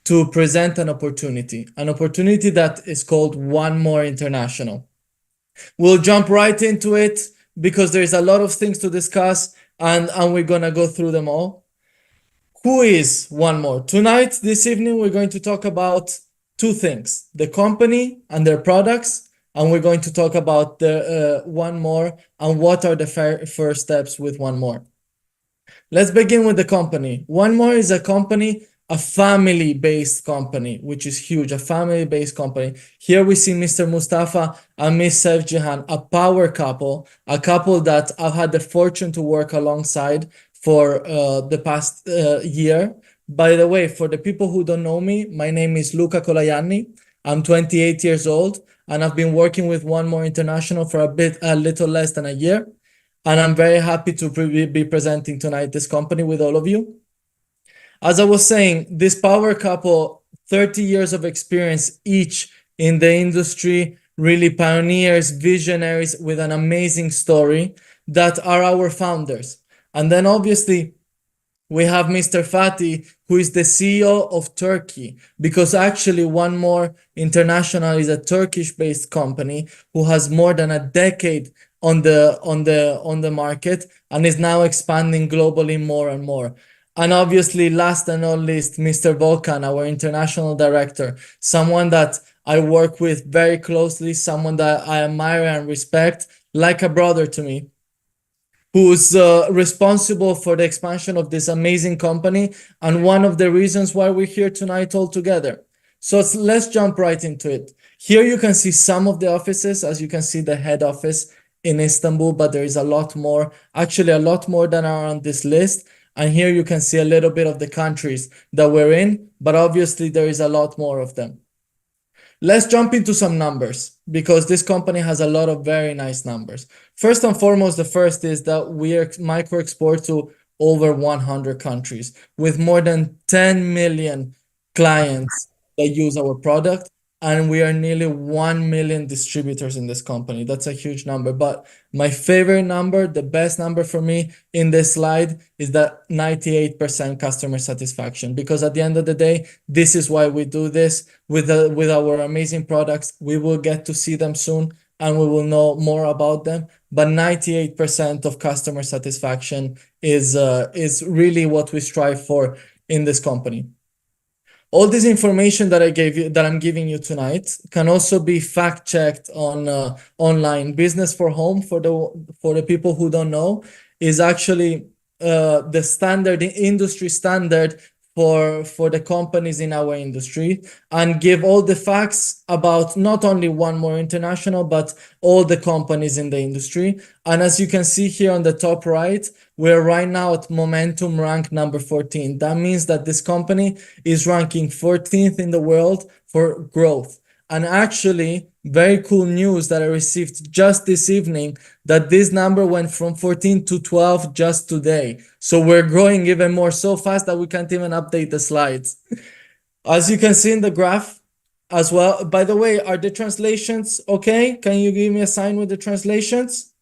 to present an opportunity that is called One More International. We'll jump right into it because there's a lot of things to discuss, and we're gonna go through them all. Who is One More? Tonight, this evening, we're going to talk about two things: the company and their products, and we're going to talk about the One More and what are the first steps with One More. Let's begin with the company. One More is a company, a family-based company, which is huge, a family-based company. Here we see Mr. Mustafa and Miss Saif Jihan, a power couple, a couple that I've had the fortune to work alongside for the past year. By the way, for the people who don't know me, my name is Luca Colajanni. I'm 28 years old, and I've been working with One More International for a little less than a year. And I'm very happy to be presenting tonight this company with all of you. As I was saying, this power couple, 30 years of experience each in the industry, really pioneers, visionaries with an amazing story that are our founders. And then obviously we have Mr. Fatih, who is the CEO of Turkey, because actually One More International is a Turkish-based company who has more than a decade on the market and is now expanding globally more and more. And obviously, last and not least, Mr. Volkan, our international director, someone that I work with very closely, someone that I admire and respect, like a brother to me, who's responsible for the expansion of this amazing company and one of the reasons why we're here tonight all together. So let's jump right into it. Here you can see some of the offices. As you can see, the head office in Istanbul, but there is a lot more, actually a lot more than are on this list. And here you can see a little bit of the countries that we're in, but obviously there is a lot more of them. Let's jump into some numbers because this company has a lot of very nice numbers. First and foremost, the first is that we are micro export to over 100 countries with more than 10 million clients that use our product. And we are nearly 1 million distributors in this company. That's a huge number. But my favorite number, the best number for me in this slide is that 98% customer satisfaction. Because at the end of the day, this is why we do this with our amazing products. We will get to see them soon and we will know more about them. But 98% of customer satisfaction is really what we strive for in this company. All this information that I'm giving you tonight can also be fact checked on online. Business for Home, for the people who don't know, is actually the standard, industry standard for the companies in our industry, and give all the facts about not only One More International but all the companies in the industry. And as you can see here on the top right, we're right now at momentum rank number 14. That means that this company is ranking 14th in the world for growth. And actually, very cool news that I received just this evening, that this number went from 14 to 12 just today. So we're growing even more, so fast that we can't even update the slides. As you can see in the graph as well. By the way, are the translations okay? Can you give me a sign with the translations?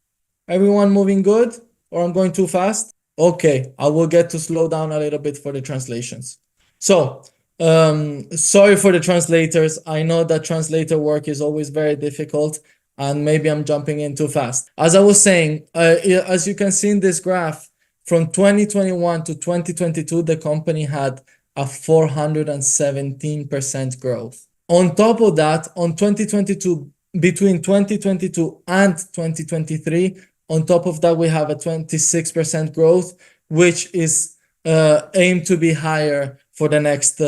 Everyone moving good? Or I'm going too fast? Okay, I will get to slow down a little bit for the translations. So, sorry for the translators. I know that translator work is always very difficult and maybe I'm jumping in too fast. As I was saying, as you can see in this graph, from 2021 to 2022, the company had a 417% growth. On top of that, on 2022, between 2022 and 2023, on top of that, we have a 26% growth, which is aimed to be higher for the next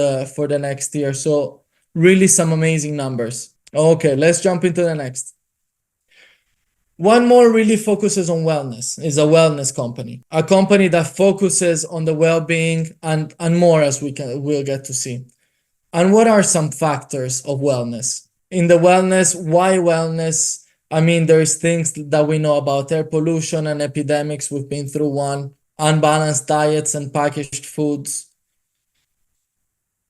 year. So really some amazing numbers. Okay, let's jump into the next. One More really focuses on wellness, is a wellness company, a company that focuses on the well-being and more, as we'll get to see. And what are some factors of wellness? In the wellness, why wellness? I mean, there's things that we know about air pollution and epidemics. We've been through one. Unbalanced diets and packaged foods.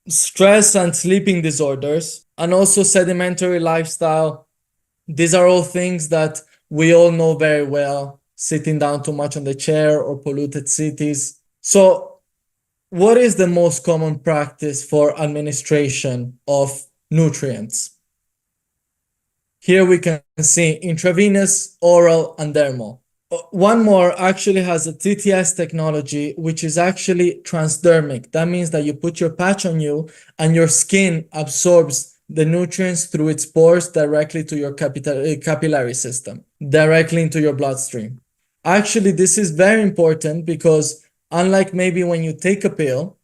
Stress and sleeping disorders. And also sedimentary lifestyle. These are all things that we all know very well. Sitting down too much on the chair or polluted cities. So what is the most common practice for administration of nutrients? Here we can see intravenous, oral, and dermal. One more actually has a TTS technology, which is actually transdermic. That means that you put your patch on you and your skin absorbs the nutrients through its pores directly to your capillary system, directly into your bloodstream. Actually, this is very important because unlike maybe when you take a pill,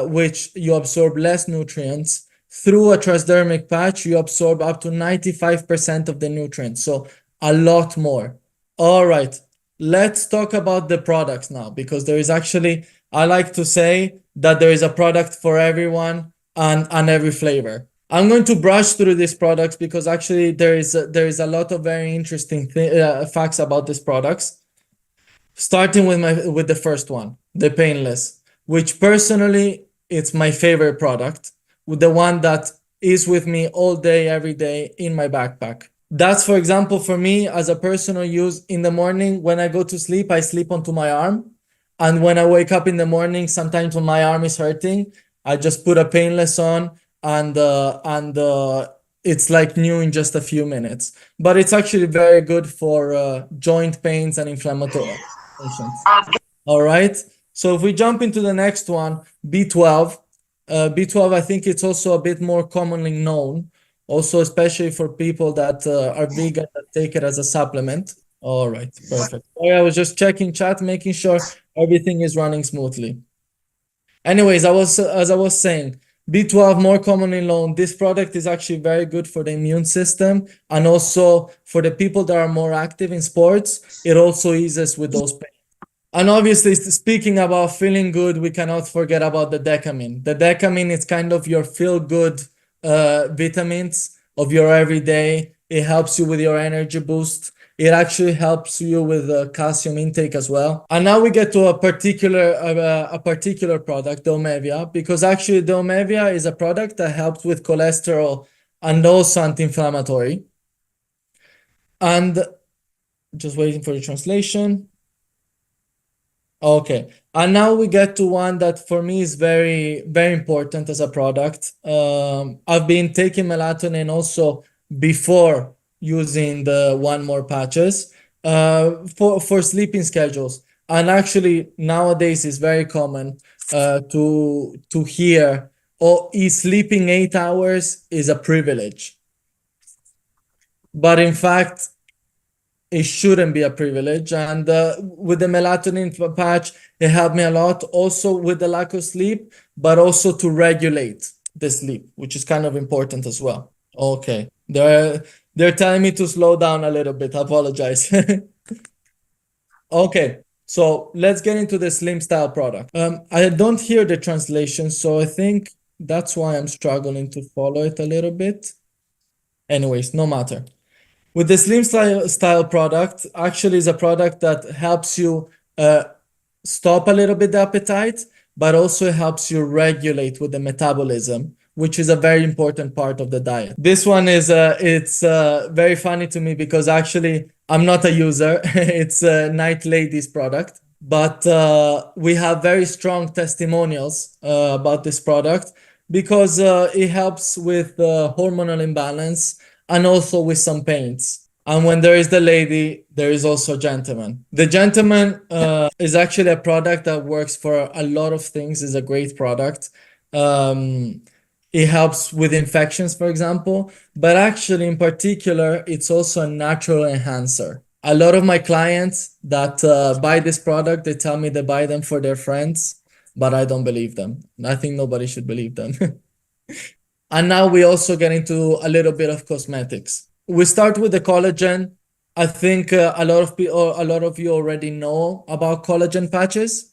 which you absorb less nutrients, through a transdermic patch, you absorb up to 95% of the nutrients, so a lot more. All right, let's talk about the products now, because there is actually, I like to say that there is a product for everyone and every flavor. I'm going to brush through these products because actually there is a lot of very interesting facts about these products. Starting with the first one, the painless, which personally it's my favorite product, the one that is with me all day, every day in my backpack. That's, for example, for me as a personal use in the morning when I go to sleep, I sleep onto my arm. And when I wake up in the morning, sometimes when my arm is hurting, I just put a painless on and it's like new in just a few minutes. But it's actually very good for joint pains and inflammatory patients. All right. So if we jump into the next one, B12. B12, I think it's also a bit more commonly known, also especially for people that are vegan that take it as a supplement. All right, perfect. I was just checking chat, making sure everything is running smoothly. Anyways, as I was saying, B12 more commonly known. This product is actually very good for the immune system and also for the people that are more active in sports. It also eases with those pains. And obviously, speaking about feeling good, we cannot forget about the decamine. The decamine is kind of your feel-good vitamins of your everyday. It helps you with your energy boost. It actually helps you with calcium intake as well. And now we get to a particular product, the Omevia, because actually the Omevia is a product that helps with cholesterol and also anti-inflammatory. And just waiting for the translation. Okay, and now we get to one that for me is very, very important as a product. I've been taking melatonin also before using the one more patches for sleeping schedules. And actually nowadays it's very common to hear, oh, is sleeping 8 hours is a privilege. But in fact, it shouldn't be a privilege. And with the melatonin patch, it helped me a lot also with the lack of sleep, but also to regulate the sleep, which is kind of important as well. Okay, they're telling me to slow down a little bit. I apologize. Okay, so let's get into the Slim Style product. I don't hear the translation, so I think that's why I'm struggling to follow it a little bit. Anyways, no matter. With the Slim Style product, actually is a product that helps you stop a little bit the appetite, but also helps you regulate with the metabolism, which is a very important part of the diet. This one is it's very funny to me because actually I'm not a user. It's a Night Lady's product, but we have very strong testimonials about this product because it helps with hormonal imbalance and also with some pains. And when there is the lady, there is also a gentleman. The gentleman is actually a product that works for a lot of things. It's a great product. It helps with infections, for example, but actually in particular, it's also a natural enhancer. A lot of my clients that buy this product, they tell me they buy them for their friends, but I don't believe them. I think nobody should believe them. And now we also get into a little bit of cosmetics. We start with the collagen. I think a lot of you already know about collagen patches,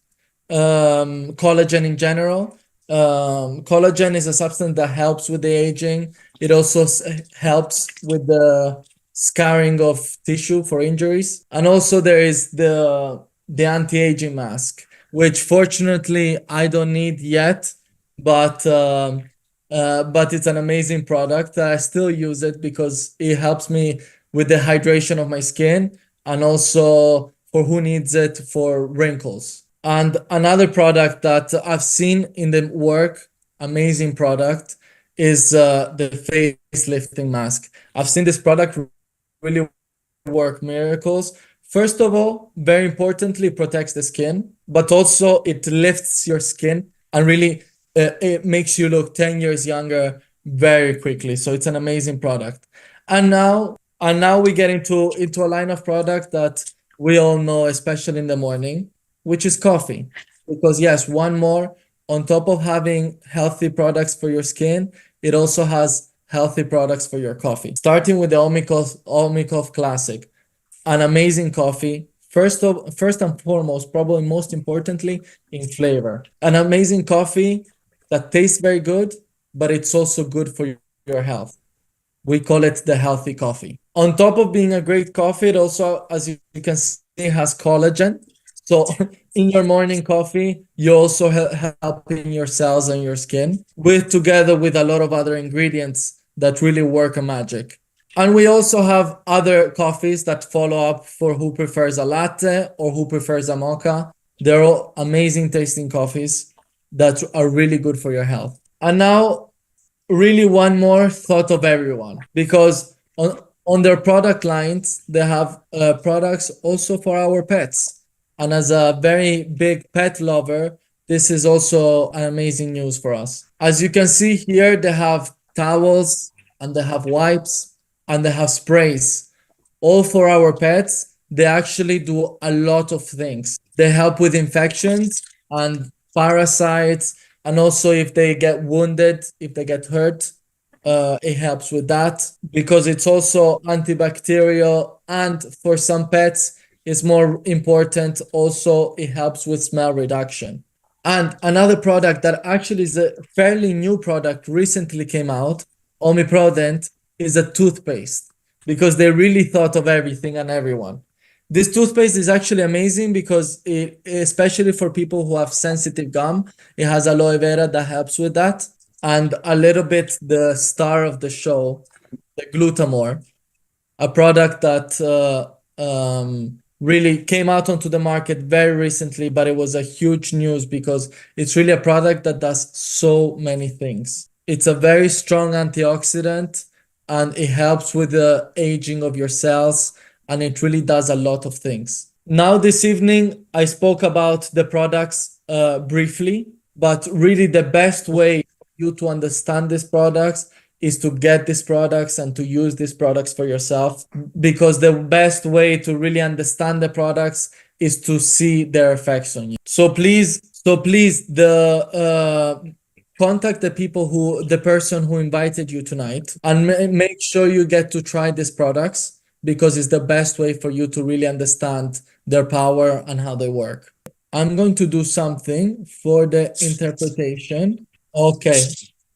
collagen in general. Collagen is a substance that helps with the aging. It also helps with the scarring of tissue for injuries. And also there is the anti-aging mask, which fortunately I don't need yet, but it's an amazing product. I still use it because it helps me with the hydration of my skin and also for who needs it for wrinkles. And another product that I've seen in the work, amazing product, is the facelifting mask. I've seen this product really work miracles. First of all, very importantly, it protects the skin, but also it lifts your skin and really it makes you look 10 years younger very quickly. So it's an amazing product. And now we get into a line of product that we all know, especially in the morning, which is coffee. Because yes, one more on top of having healthy products for your skin, it also has healthy products for your coffee. Starting with the Omikov Classic, an amazing coffee. First and foremost, probably most importantly, in flavor. An amazing coffee that tastes very good, but it's also good for your health. We call it the healthy coffee. On top of being a great coffee, it also, as you can see, has collagen. So in your morning coffee, you're also helping your cells and your skin with together with a lot of other ingredients that really work a magic. And we also have other coffees that follow up for who prefers a latte or who prefers a mocha. They're all amazing tasting coffees that are really good for your health. And now really one more thought of everyone, because on their product lines they have products also for our pets, and as a very big pet lover, this is also an amazing news for us. As you can see here, they have towels and they have wipes and they have sprays, all for our pets. They actually do a lot of things. They help with infections and parasites, and also if they get wounded, if they get hurt, it helps with that because it's also antibacterial, and for some pets, it's more important. Also, it helps with smell reduction. And another product that actually is a fairly new product, recently came out, Omiprodent, is a toothpaste because they really thought of everything and everyone. This toothpaste is actually amazing because especially for people who have sensitive gum, it has aloe vera that helps with that. And a little bit the star of the show, the Glutamore, a product that really came out onto the market very recently, but it was a huge news because it's really a product that does so many things. It's a very strong antioxidant and it helps with the aging of your cells, and it really does a lot of things. Now, this evening, I spoke about the products briefly, but really the best way for you to understand these products is to get these products and to use these products for yourself, because the best way to really understand the products is to see their effects on you. So please, contact the person who invited you tonight, and make sure you get to try these products because it's the best way for you to really understand their power and how they work. I'm going to do something for the interpretation. Okay.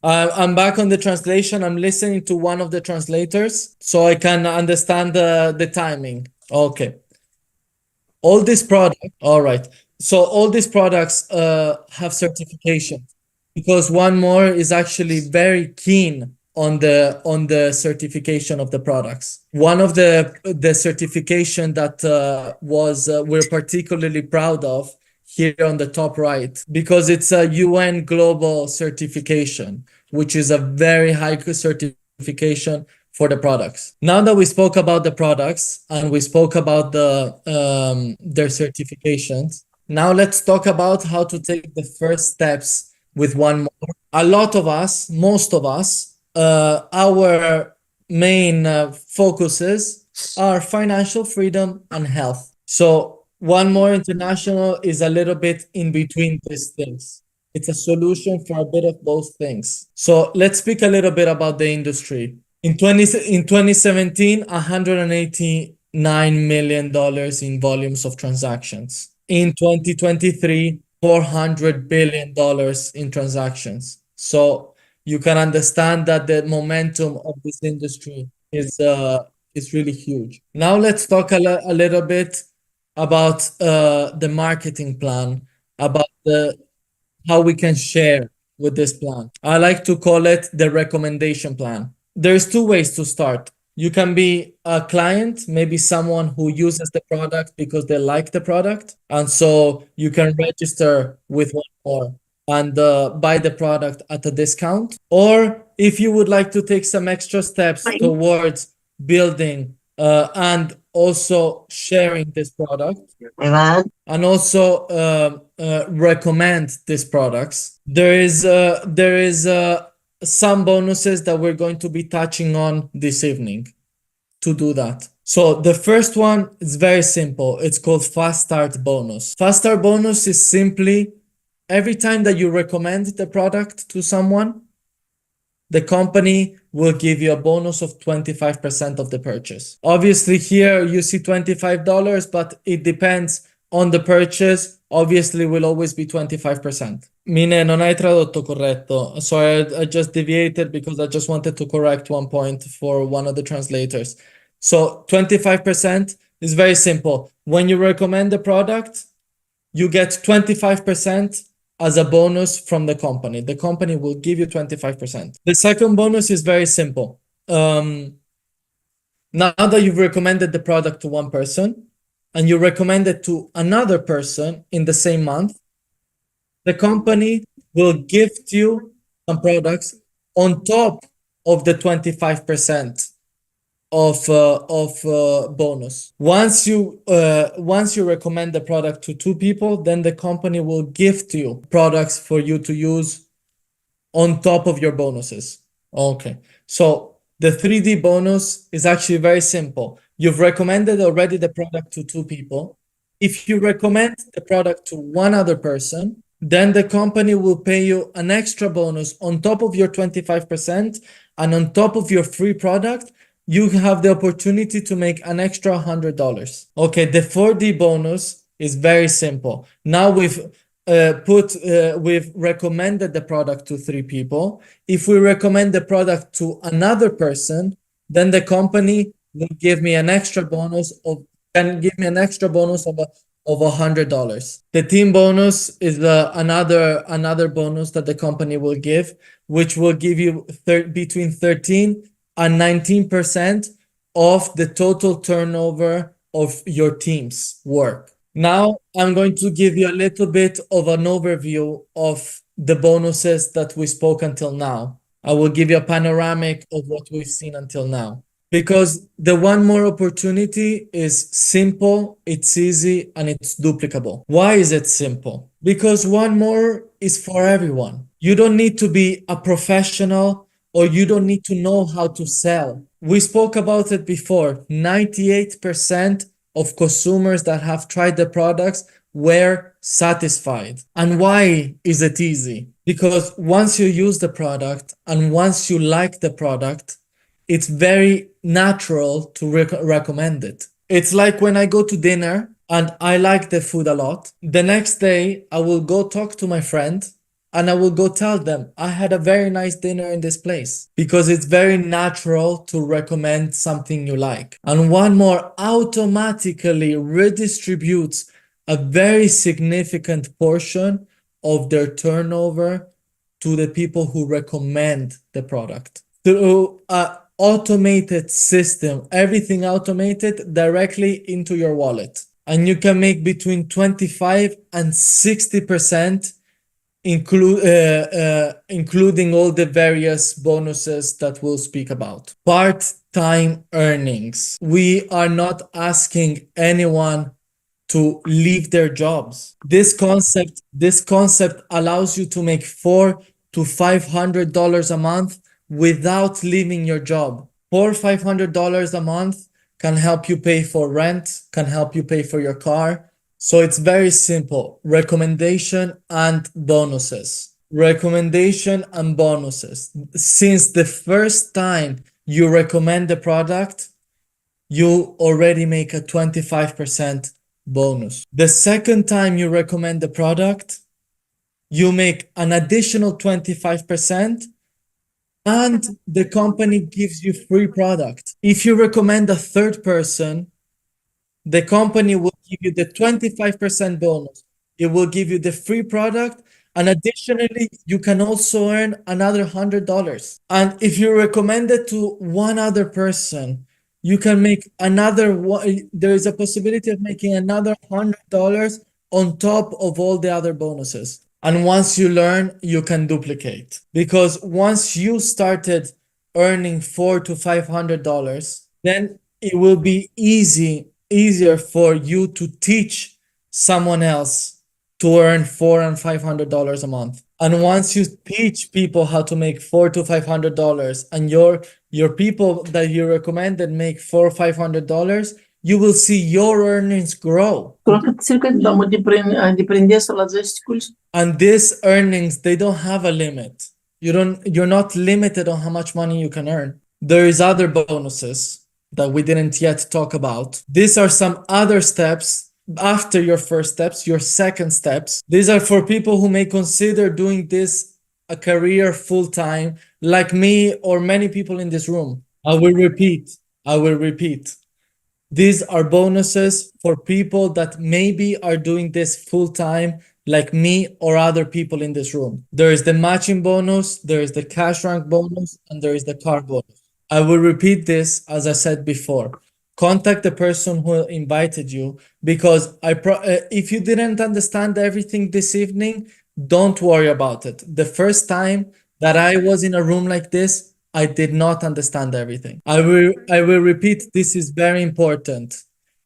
I'm back on the translation. I'm listening to one of the translators so I can understand the timing. Okay. All right. So all these products have certification because one more is actually very keen on the certification of the products. One of the certification that was we're particularly proud of here on the top right, because it's a UN global certification, which is a very high certification for the products. Now that we spoke about the products and we spoke about their certifications, now let's talk about how to take the first steps with one more. A lot of us, most of us, our main focuses are financial freedom and health. So one more international is a little bit in between these things. It's a solution for a bit of both things. So let's speak a little bit about the industry. In 2017, $189 million in volumes of transactions. In 2023, $400 billion in transactions. So you can understand that the momentum of this industry is really huge. Now let's talk a little bit about the marketing plan, about how we can share with this plan. I like to call it the recommendation plan. There's two ways to start. You can be a client, maybe someone who uses the product because they like the product. And so you can register with one more and buy the product at a discount. Or if you would like to take some extra steps towards building and also sharing this product and also recommend these products, there is some bonuses that we're going to be touching on this evening to do that. So the first one is very simple. It's called Fast Start Bonus. Fast Start Bonus is simply every time that you recommend the product to someone, the company will give you a bonus of 25% of the purchase. Obviously, here you see $25, but it depends on the purchase. Obviously, will always be 25%. Mine, non hai tradotto corretto. So I just deviated because I just wanted to correct one point for one of the translators. So 25% is very simple. When you recommend the product, you get 25% as a bonus from the company. The company will give you 25%. The second bonus is very simple. Now that you've recommended the product to one person and you recommend it to another person in the same month, the company will gift you some products on top of the 25% of bonus. Once you recommend the product to two people, then the company will gift you products for you to use on top of your bonuses. Okay, so the 3D bonus is actually very simple. You've recommended already the product to two people. If you recommend the product to one other person, then the company will pay you an extra bonus on top of your 25%, and on top of your free product, you have the opportunity to make an extra $100. Okay, the 4D bonus is very simple. Now we've recommended the product to three people. If we recommend the product to another person, then the company will give me an extra bonus of $100. The team bonus is another bonus that the company will give, which will give you between 13 and 19% of the total turnover of your team's work. Now I'm going to give you a little bit of an overview of the bonuses that we spoke until now. I will give you a panoramic of what we've seen until now. Because the one more opportunity is simple, it's easy, and it's duplicable. Why is it simple? Because one more is for everyone. You don't need to be a professional or you don't need to know how to sell. We spoke about it before. 98% of consumers that have tried the products were satisfied. And why is it easy? Because once you use the product and once you like the product, it's very natural to recommend it. It's like when I go to dinner and I like the food a lot. The next day, I will go talk to my friend and I will go tell them, I had a very nice dinner in this place, because it's very natural to recommend something you like. And one more automatically redistributes a very significant portion of their turnover to the people who recommend the product. Through an automated system, everything automated directly into your wallet. And you can make between 25 and 60%, including all the various bonuses that we'll speak about. Part-time earnings. We are not asking anyone to leave their jobs. This concept allows you to make $400 to $500 a month without leaving your job. $400 to $500 a month can help you pay for rent, can help you pay for your car. So it's very simple. Recommendation and bonuses. Recommendation and bonuses. Since the first time you recommend the product, you already make a 25% bonus. The second time you recommend the product, you make an additional 25%, and the company gives you free product. If you recommend a third person, the company will give you the 25% bonus. It will give you the free product, and additionally, you can also earn another $100. And if you recommend it to one other person, you can make another one. There is a possibility of making another $100 on top of all the other bonuses. And once you learn, you can duplicate. Because once you started earning $400 to $500, then it will be easier for you to teach someone else to earn $400 and $500 a month. And once you teach people how to make $400 to $500, and your people that you recommended make $400 or $500, you will see your earnings grow. And these earnings, they don't have a limit. You're not limited on how much money you can earn. There is other bonuses that we didn't yet talk about. These are some other steps after your first steps, your second steps. These are for people who may consider doing this a career full time, like me or many people in this room. I will repeat. These are bonuses for people that maybe are doing this full time, like me or other people in this room. There is the matching bonus, there is the cash rank bonus, and there is the car bonus. I will repeat this as I said before. Contact the person who invited you, because if you didn't understand everything this evening, don't worry about it. The first time that I was in a room like this, I did not understand everything. I will repeat, this is very important.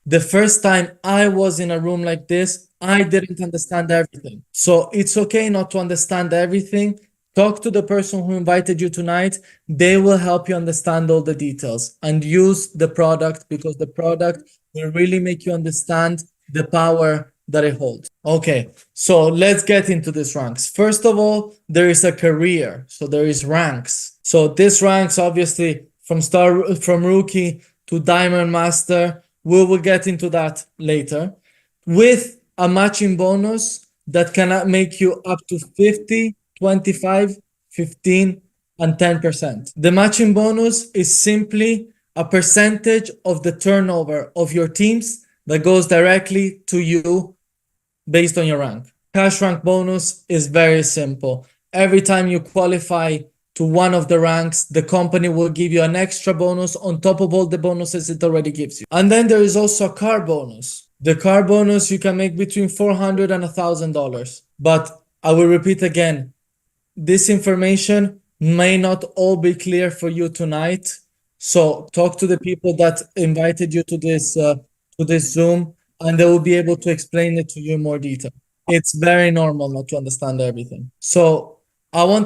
The first time I was in a room like this, I didn't understand everything. So it's okay not to understand everything. Talk to the person who invited you tonight. They will help you understand all the details, and use the product, because the product will really make you understand the power that it holds. Okay, so let's get into these ranks. First of all, there is a career. So there is ranks. So this ranks obviously from rookie to diamond master. We will get into that later, with a matching bonus that can make you up to 50, 25, 15, and 10%. The matching bonus is simply a percentage of the turnover of your teams that goes directly to you based on your rank. Cash rank bonus is very simple. Every time you qualify to one of the ranks, the company will give you an extra bonus on top of all the bonuses it already gives you. And then there is also a car bonus. The car bonus, you can make between $400 and $1,000. But I will repeat again, this information may not all be clear for you tonight. So talk to the people that invited you to this Zoom, and they will be able to explain it to you in more detail. It's very normal not to understand everything. So I wanted